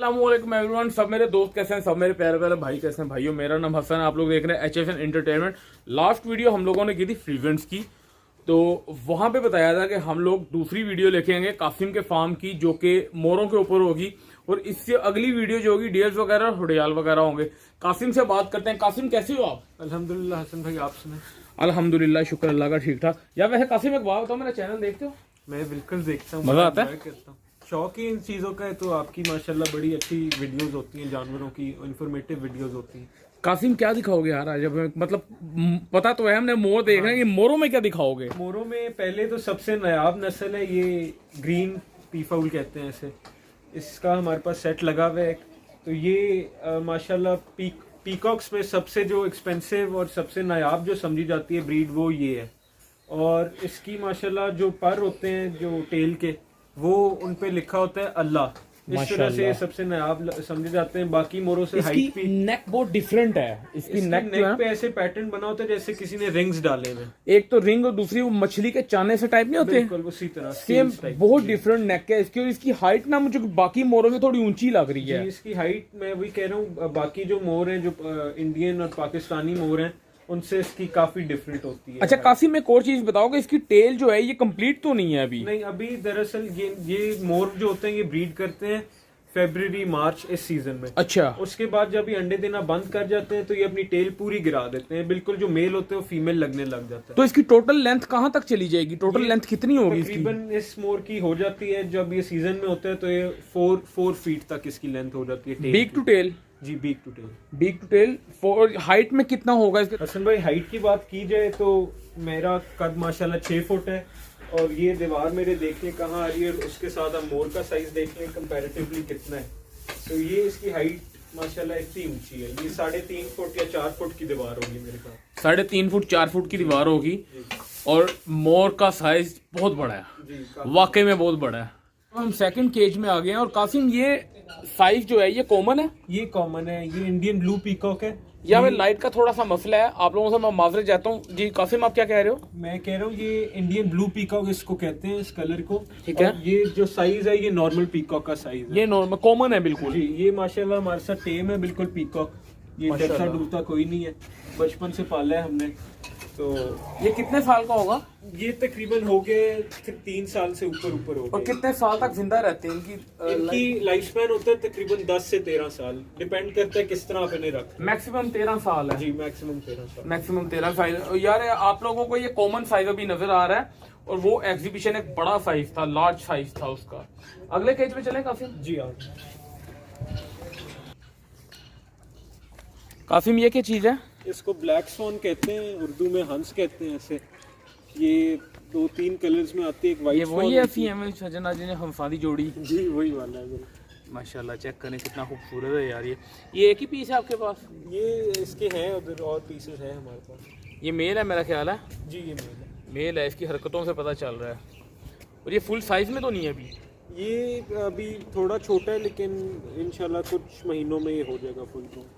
अस्सलामुअलैकुम एवरीवन। सब मेरे दोस्त कैसे हैं, सब मेरे प्यारे प्यारे भाई कैसे हैं। भाइयों, मेरा नाम हसन है, आप लोग देख रहे हैं HFN एंटरटेनमेंट। लास्ट वीडियो हम लोगों ने की थी फ्रीवेंट्स की, तो वहां पे बताया था कि हम लोग दूसरी वीडियो लेके आएंगे कासिम के फार्म की, जो कि मोरों के ऊपर होगी, और इससे अगली वीडियो जो होगी डियर्स वगैरह और हुडियाल वगैरह होंगे। कासिम से बात करते हैं। कासिम, कैसे हो आप? अल्हम्दुलिल्लाह हसन भाई, आप सुने? अल्हम्दुलिल्लाह, शुक्र अल्लाह का, ठीक ठाक। यार वैसे कासिम एक बात बताओ, मेरा चैनल देखते हो? मैं बिल्कुल देखता हूँ, मजा आता है? करता हूँ। शौक ही इन चीज़ों का है, तो आपकी माशाल्लाह बड़ी अच्छी वीडियोस होती हैं, जानवरों की इंफॉर्मेटिव वीडियोस होती हैं। कासिम क्या दिखाओगे यार आज? मतलब पता तो है, हमने मोर देख रहे हैं, कि मोरों में क्या दिखाओगे? मोरों में पहले तो सबसे नायाब नस्ल है ये ग्रीन पीफाउल कहते हैं इसे। इसका हमारे पास सेट लगा हुआ है। तो ये माशाल्लाह पीकॉक्स में सबसे जो एक्सपेंसिव और सबसे नायाब जो समझी जाती है ब्रीड, वो ये है। और इसकी माशाल्लाह जो पर होते हैं जो टेल के, वो उन पे लिखा होता है अल्लाह। इस तरह से ये सबसे नायाब समझे जाते हैं। बाकी मोरों से हाइट भी, नेक बहुत डिफरेंट है। इसकी नेक पे ऐसे पैटर्न बना होता है जैसे किसी ने रिंग्स डाले हुए। एक तो रिंग और दूसरी वो मछली के चाने से टाइप नहीं होते? बिल्कुल उसी तरह सेम, बहुत डिफरेंट नेक है इसकी। और इसकी हाइट ना मुझे बाकी मोरों से थोड़ी ऊंची लग रही है। इसकी हाइट मैं वही कह रहा हूँ, बाकी जो मोर हैं जो इंडियन और पाकिस्तानी मोर हैं उनसे इसकी काफी डिफरेंट होती है। अच्छा कासिम, एक और चीज बताओ कि इसकी टेल जो है ये कंप्लीट तो नहीं है अभी? नहीं, अभी दरअसल ये मोर जो होते हैं ये ब्रीड करते हैं फरवरी मार्च इस सीजन में। अच्छा। उसके बाद जब ये अंडे देना बंद कर जाते हैं तो ये अपनी टेल पूरी गिरा देते हैं। बिल्कुल जो मेल होते हैं वो फीमेल लगने लग जाता है। तो इसकी टोटल लेंथ कहाँ तक चली जाएगी? टोटल लेंथ कितनी होगी इसकी? तकरीबन इस मोर की हो जाती है, जब ये सीजन में होता है तो ये 4 फीट तक इसकी लेंथ हो जाती है। Beak to tail? जी, beak to tail. Beak to tail. Height में कितना होगा इसके? हसन भाई, हाइट की बात की जाए तो मेरा कद माशाल्लाह 6 फुट है। और ये दीवार मेरे देखने कहाँ आ रही है, उसके साथ हम मोर का साइज देख लें कंपैरेटिवली कितना है। तो ये इसकी हाइट माशाल्लाह इतनी ऊंची है। ये 3.5 फुट या 4 फुट की दीवार होगी मेरे पास। 3.5 फुट 4 फुट की दीवार होगी। और मोर का साइज बहुत बड़ा है, वाकई में बहुत बड़ा है। हम सेकंड केज में आ गए हैं। और कासिम, ये साइज जो है ये कॉमन है? ये कॉमन है, ये इंडियन ब्लू पीकॉक है। यहाँ पे लाइट का थोड़ा सा मसला है, आप लोगों से मैं माजरत चाहता हूँ। जी कासिम, आप क्या कह रहे हो? मैं कह रहा हूँ ये इंडियन ब्लू पीकॉक इसको कहते हैं, इस कलर को। ठीक है। ये जो साइज है ये नॉर्मल पीकॉक का साइज है। ये नॉर्मल कॉमन है बिल्कुल। जी, ये माशाल्लाह हमारे साथ टेम है बिल्कुल पीकॉक। ये डरता डूबता कोई नहीं है, बचपन से पाला है हमने। तो ये कितने साल का होगा? ये तकरीबन हो गए 3 साल से ऊपर हो और गए। कितने साल तक जिंदा रहते हैं इनकी लाइफ स्पैन होता है तकरीबन 10 से 13 साल। डिपेंड करता है किस तरह आप इन्हें रखें। मैक्सिमम 13 साल है? जी, मैक्सिमम 13 साल। Maximum 13 size. यार आप लोगों को ये कॉमन साइज अभी नजर आ रहा है, और वो एग्जीबिशन एक बड़ा साइज था, लार्ज साइज था उसका। अगले केज में चलें कासिम? जी हाँ। कासिम, ये क्या चीज है? इसको ब्लैक स्वॉन कहते हैं, उर्दू में हंस कहते हैं ऐसे। ये 2-3 कलर्स में आती है। एक वाइट वही है फीमेल सजना जी ने हंसादी जोड़ी? जी, वही वाला है। माशाल्लाह, चेक करें कितना खूबसूरत है यार। ये एक ही पीस है आपके पास? ये इसके हैं, उधर और पीसेस हैं हमारे पास। ये मेल है मेरा ख्याल है। जी, ये मेल है। मेल है, इसकी हरकतों से पता चल रहा है। और ये फुल साइज में तो नहीं है अभी? ये अभी थोड़ा छोटा है, लेकिन इंशाल्लाह कुछ महीनों में ये हो जाएगा फुल। तो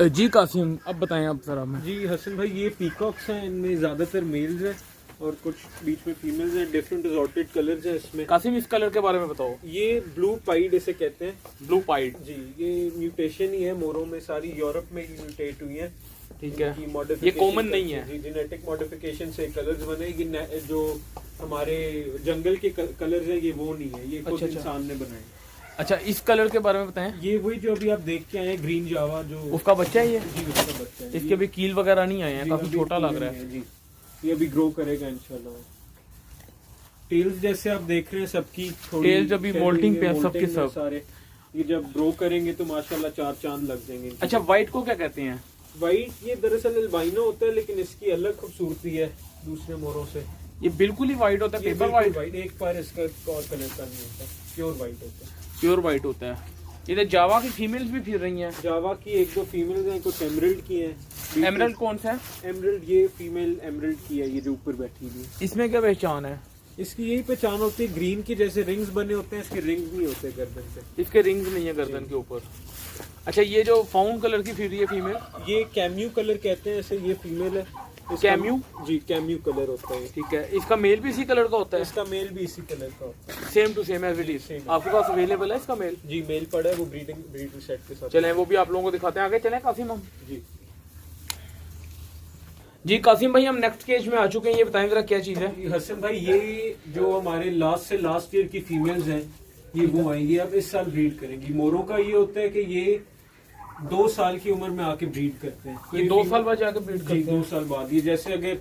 जी कासिम, अब बताएं आप जरा। मैं जी हसन भाई, ये पीकॉक्स हैं, इनमें ज्यादातर मेल्स हैं और कुछ बीच में फीमेल्स हैं। डिफरेंट असॉर्टेड कलर्स हैं इसमें। कासिम, इस कलर के बारे में बताओ। ये ब्लू पाइड इसे कहते हैं। Blue pied? जी, ये म्यूटेशन ही है मोरों में, सारी यूरोप में ही म्यूटेट हुई है। ठीक है, ये कॉमन नहीं है। जी, जेनेटिक मॉडिफिकेशन से कलर्स बने। ये जो हमारे जंगल के कलर्स हैं ये वो नहीं है, ये खुद इंसान ने बनाए। अच्छा, इस कलर के बारे में बताएं। ये वही जो अभी आप देख के आए हैं, ग्रीन जावा, जो उसका बच्चा है ये? जी, उसका बच्चा है। इसके भी कील वगैरह नहीं आए हैं, काफी छोटा लग रहा है। जी, ये अभी ग्रो करेगा इंशाल्लाह। टेल्स जैसे आप देख रहे हैं सबकी टेल्स अभी मोल्टिंग पे है सबके सब। सारे ये जब ग्रो करेंगे तो माशाल्लाह 4 चांद लग जाएंगे। अच्छा, व्हाइट को क्या कहते हैं? व्हाइट ये दरअसल अल्बाइनो होता है, लेकिन इसकी अलग खूबसूरती है दूसरे मोरों से। ये बिल्कुल ही व्हाइट होता है, पेपर व्हाइट? एक बार इसका और कलर का नहीं होता, प्योर व्हाइट होता है। प्योर व्हाइट होता है। इधर जावा की फीमेल्स भी फिर रही हैं? जावा की 1-2 फीमेल्स हैं, कुछ एमरल्ड की हैं। एमरल्ड कौन सा है? एमरल्ड ये फीमेल एमरल्ड की है, ये जो ऊपर बैठी हुई है। इसमें क्या पहचान है? इसकी यही पहचान होती है, ग्रीन की जैसे रिंग्स बने होते हैं, इसके रिंग्स नहीं होते गर्दन पे। इसके रिंग्स नहीं है गर्दन के ऊपर। अच्छा, ये जो फाउंड कलर की फिर ये फीमेल? ये कैम्यू कलर कहते हैं इसे, ये फीमेल है। कैम्यू, जी कैम्यू कलर होता है। ठीक है। इसका मेल भी इसी कलर का होता है? इसका मेल भी इसी कलर का होता है, same to same as it is. आपके पास अवेलेबल है इसका मेल? जी मेल पड़ा है, वो ब्रीडर सेट के साथ। चलें वो भी आप लोगों को दिखाते हैं, आगे चलें कासिम हम। जी कासिम भाई हम नेक्स्ट केज में आ चुके हैं, ये बताएं जरा क्या चीज है? हसन भाई ये जो हमारे लास्ट ईयर की फीमेल्स हैं, ये वो आएंगी अब इस साल ब्रीड करेंगी। मोरों का ये होता है कि ये 2 साल की उम्र में आके ब्रीड करते हैं। ये 2 साल बाद जाके ब्रीड करते हैं? 2 साल बाद। ये जैसे अगर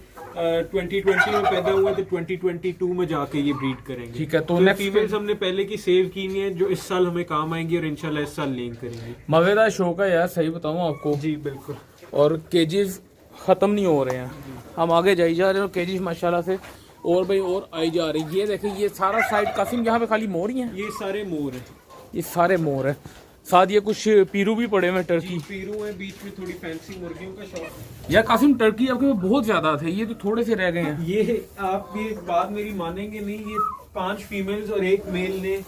2020 में पैदा हुए तो 2022 में जाके ये ब्रीड करेंगे। ठीक है। तो नेक्स्ट फीमेल्स हमने पहले की सेव की नहीं है, जो इस साल हमें काम आएंगी और इंशाल्लाह इस साल लेन करेंगे। मजेदार शौक है यार, सही बताऊं आपको। जी बिल्कुल। और केजेस खत्म नहीं हो रहे हैं, हम आगे जाई जा रहे हैं और केजेस माशाल्लाह से और भाई और आई जा रही है। ये देखिए ये सारा साइड कासिम यहाँ पे खाली मोर ही है? ये सारे मोर हैं, ये सारे मोर है, साथ ये कुछ पीरू भी पड़े हुए टर्की। पीरू है, बीच में थोड़ी फैंसी मुर्गियों का शौक है। यार कासिम टर्की आपके पास बहुत ज्यादा थे, ये तो थोड़े से रह गए हैं। ये आप ये बात मेरी मानेंगे नहीं, ये 5 फीमेल्स और 1 मेल ने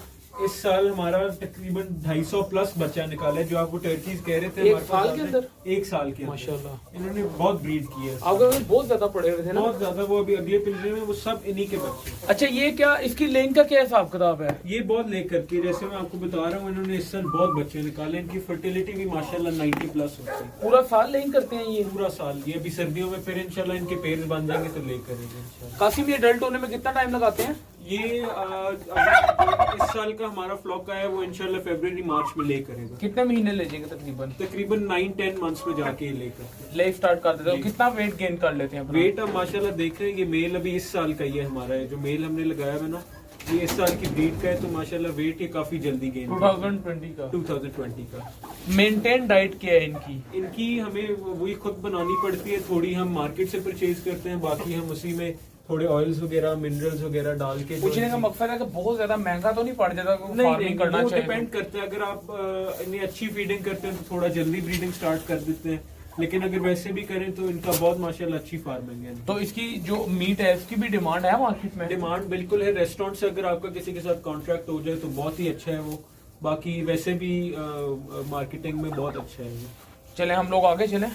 इस साल हमारा तकरीबन 250 प्लस बच्चा निकाला है, जो आपको टर्कीज कह रहे थे। 1 साल के अंदर? 1 साल के माशाल्लाह इन्होंने बहुत ब्रीड की है। आपके पास बहुत ज्यादा पड़े हुए थे ना? बहुत ज्यादा। वो अभी अगले पिंजरे में वो सब इन्हीं के बच्चे। अच्छा ये क्या इसकी लेंथ का क्या हिसाब किताब है? ये बहुत लेकर के, जैसे मैं आपको बता रहा हूँ, इन्होंने इस साल बहुत बच्चे निकाले। इनकी फर्टिलिटी भी माशाल्लाह 90 प्लस होती है। पूरा साल लेंथ करते हैं ये? पूरा साल। ये अभी सर्दियों में फिर इंशाल्लाह इनके पेड़ बन जाएंगे तो ले करेंगे इंशाल्लाह। कासिम ये अडल्ट होने में कितना टाइम लगाते हैं? ये इस साल का हमारा फ्लॉक आया है, वो इंशाल्लाह फरवरी मार्च में ले करेगा। कितने महीने ले जाएंगे तकरीबन? तकरीबन 9-10 मंथ्स में जाके ये लेकर ले स्टार्ट कर देते हो। कितना वेट गेन कर लेते हैं? वेट हम माशाल्लाह देख रहे हैं। ये मेल अभी इस साल का ही है हमारा, है जो मेल हमने लगाया है ना, ये इस साल की ब्रीड का है, तो माशाल्लाह वेट ये काफी जल्दी गेन 2020 का। मेंटेन डाइट क्या है इनकी? इनकी हमें वही खुद बनानी पड़ती है, थोड़ी हम मार्केट से परचेज करते हैं, बाकी हम उसी में थोड़े ऑयल्स वगैरह मिनरल्स वगैरह डाल के। पूछने का मकसद है कि बहुत ज्यादा महंगा तो नहीं पड़ जाता? नहीं, करना चाहिए, डिपेंड करता है। अगर आप इन्हें अच्छी फीडिंग करते हैं तो थोड़ा जल्दी ब्रीडिंग स्टार्ट कर देते हैं, लेकिन अगर वैसे भी करें तो इनका बहुत माशाल्लाह अच्छी फार्मिंग है। तो इसकी जो मीट है इसकी भी डिमांड है मार्केट में? डिमांड बिल्कुल है। रेस्टोरेंट से अगर आपका किसी के साथ कॉन्ट्रैक्ट हो जाए तो बहुत ही अच्छा है वो। बाकी वैसे भी मार्केटिंग में बहुत अच्छा है। चले हम लोग आगे चले।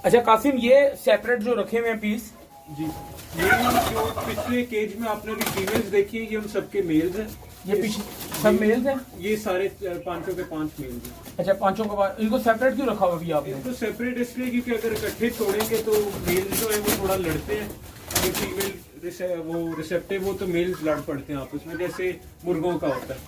अच्छा कासिम ये सेपरेट जो रखे हुए हैं पीस? जी ये जो पिछले केज में आपने अभी फीमेल्स देखी है, ये हम सबके मेल्स हैं। ये पीछे सब मेल्स हैं? ये सारे 5 के 5 मेल्स हैं। अच्छा 5 के बाद इनको सेपरेट क्यों रखा हुआ अभी आपने? इनको सेपरेट इसलिए क्योंकि अगर इकट्ठे छोड़ेंगे तो मेल्स जो है वो थोड़ा लड़ते हैं। अगर फीमेल वो रिसेप्टिव हो तो मेल्स लड़ पड़ते हैं आपस में, जैसे मुर्गों का होता है।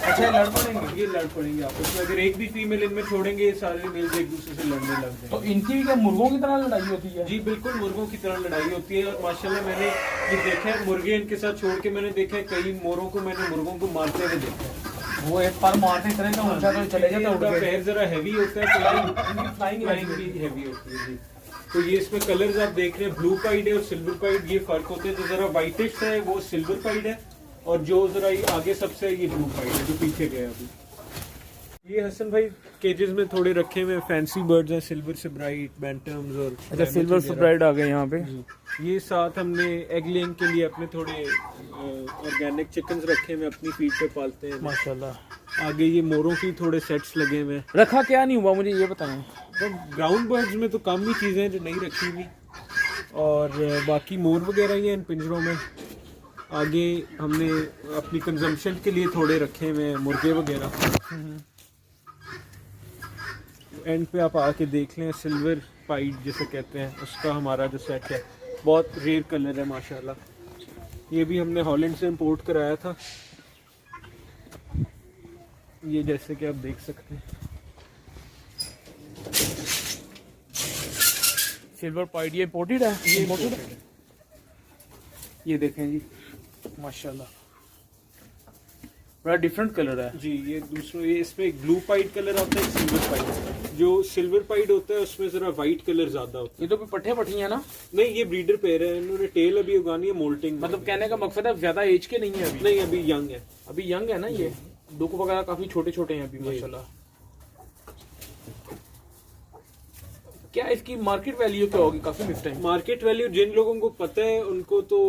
अच्छा लड़ पड़ेंगे? ये लड़ पड़ेंगे आपस में। अगर एक भी फीमेल इनमें छोड़ेंगे, सारे मेल्स एक दूसरे से लड़ने लग जाएंगे। तो इनकी भी क्या मुर्गों की तरह लड़ाई होती है? जी बिल्कुल, मुर्गों की तरह लड़ाई होती है। और माशाल्लाह मैंने ये देखा है, मुर्गे इनके साथ छोड़ के मैंने देखा है, कई मोरों को मैंने मुर्गों को मारते हुए देखा है। वो एक पर मारते इतने तो ऊंचा तो चले जाता है। उनका पैर जरा हैवी होता है, तो फ्लाइंग भी हैवी होती है। जी तो ये इसमें कलर्स आप देख रहे हैं, ब्लू पाइड है और सिल्वर पाइड, ये फर्क होते हैं। जो जरा व्हाइटिश है वो सिल्वर पाइड है, और जो जरा आगे सबसे ये ब्लू पाइड है जो पीछे गया अभी। ये हसन भाई केजेस में थोड़े रखे हुए फैंसी बर्ड्स हैं, सिल्वर सेब्राइट, बैंटम्स और अच्छा सिल्वर सेब्राइट आ गए यहाँ पे। ये साथ हमने एग लेइंग के लिए अपने थोड़े ऑर्गेनिक चिकन्स रखे हुए, अपनी फीड पे पालते हैं माशाल्लाह। आगे ये मोरों की थोड़े सेट्स लगे हुए हैं। रखा क्या नहीं हुआ मुझे ये बताएं? तो ग्राउंड बर्ड्स में तो कम ही चीज़ें हैं जो नहीं रखी हुई, और बाकी मोर वगैरह ही हैं इन पिंजरों में। आगे हमने अपनी कंजम्पशन के लिए थोड़े रखे हुए हैं मुर्गे वगैरह। एंड पे आप आके देख लें, सिल्वर पाइड जिसे कहते हैं, उसका हमारा जो सेट है बहुत रेयर कलर है माशाल्लाह। ये भी हमने हॉलैंड से इंपोर्ट कराया था। ये जैसे कि आप देख सकते हैं सिल्वर पाइड, ये इंपोर्टेड है? ये इंपोर्टेड है। ये देखें जी माशाल्लाह बड़ा डिफरेंट कलर है जी। ये दूसरा, ये इसमें एक ब्लू पाइड कलर आता है, सिल्वर पाइड। जो सिल्वर पाइड होता है उसमें जरा वाइट कलर ज्यादा होता है। ये तो पट्टे पट्टी है ना? नहीं, ये ब्रीडर पेयर है, इन्होंने टेल अभी उगानी है मोल्टिंग। मतलब कहने का मकसद है ज्यादा एज के नहीं है अभी? नहीं, अभी यंग है। अभी यंग है ना। ये दुख वगैरह काफी छोटे छोटे हैं अभी माशाल्लाह। क्या इसकी मार्केट वैल्यू क्या होगी? काफी मिस टाइम मार्केट वैल्यू जिन लोगों को पता है उनको तो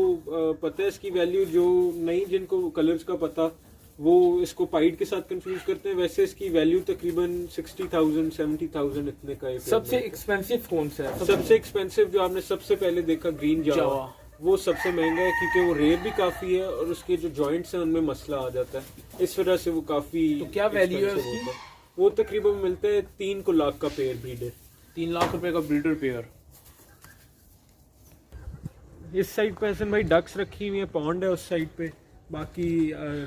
पता है इसकी वैल्यू, जो नहीं जिनको कलर्स का पता वो इसको पाइड के साथ कंफ्यूज करते हैं। वैसे इसकी वैल्यू तकरीबन 60,000 70,000 इतने का है। सबसे एक्सपेंसिव कौन सा है? सबसे एक्सपेंसिव जो आपने सबसे पहले देखा ग्रीन जावा, जावा। वो सबसे महंगा है क्योंकि वो रेयर भी काफी है और उसके जो जॉइंट्स हैं उनमें मसला आ जाता है, इस वजह से वो काफी। तो क्या वैल्यू है expensive उसकी? होता है। वो तकरीबन मिलता है 3 लाख का पेयर ब्रीडर। 3 लाख रुपए का ब्रीडर पेयर। इस साइड पे हसन भाई डक्स रखी हुई है, पॉन्ड है उस साइड पे, बाकी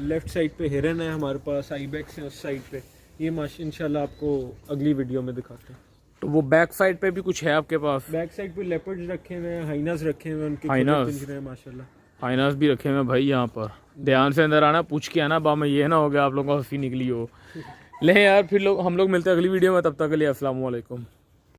लेफ्ट साइड पे हिरन है हमारे पास, आईबेक्स है उस साइड पे। ये इंशाल्लाह आपको अगली वीडियो में दिखाते हैं। तो वो बैक साइड पे भी कुछ है आपके पास? बैक साइड पे लेपर्ड्स रखे हुए हैं, हाइनास रखे हुए हैं, उनके हाइनास? पिंजरे हैं माशाल्लाह। फाइनांस भी रखे हुए हैं भाई यहाँ पर। ध्यान से अंदर आना, पूछ के आना, बा में ये ना हो गया आप लोगों को हंसी निकली हो। ले यार फिर हम लोग मिलते हैं अगली वीडियो में, तब तक के लिए अस्सलाम वालेकुम।